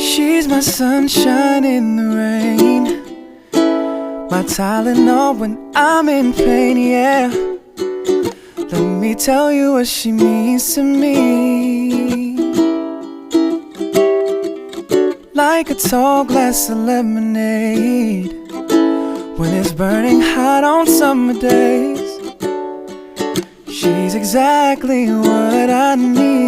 She's my sunshine in the rain, my Tylenol when I'm in pain, yeah. Let me tell you what she means to me. Like a tall glass of lemonade when it's burning hot on summer days. She's exactly what I need.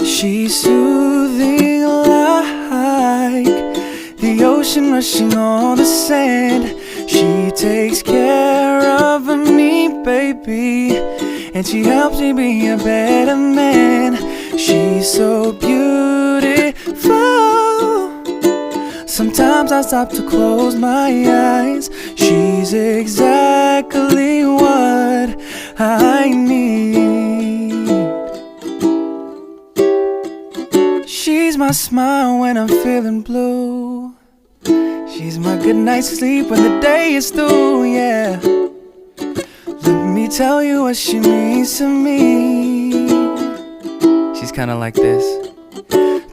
She's soothing like the ocean rushing on the sand. She takes care of me, baby, and she helps me be a better man. She's so beautiful. Sometimes I stop to close my eyes. She's exactly what I need. She's my smile when I'm feeling blue. She's my good night's sleep when the day is through, yeah. Let me tell you what she means to me. She's kinda like this.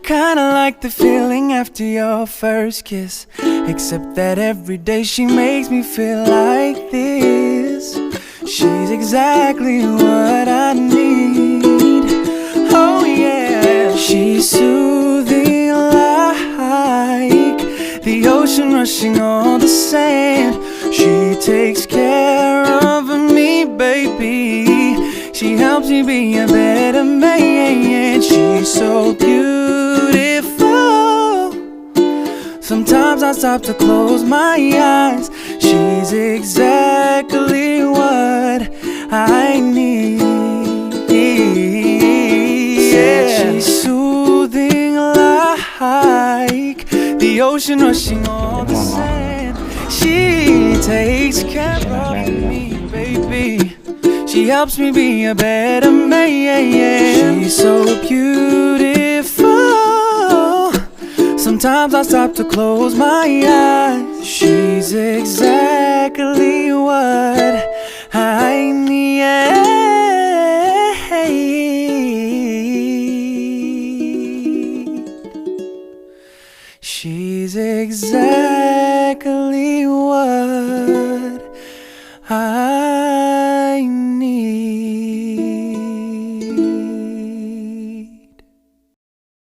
Kinda like the feeling after your first kiss, except that every day she makes me feel like this. She's exactly what I need. Oh yeah. She's soothing like the ocean rushing on the sand. She takes care of me, baby. She helps me be a better man. She's so beautiful. Sometimes I stop to close my eyes. She's exactly what I need. Yeah. She's soothing like the ocean rushing on the sand. She takes care of me, baby. She helps me be a better man. She's so beautiful. Sometimes I stop to close my eyes. She's exactly what I need. She's exactly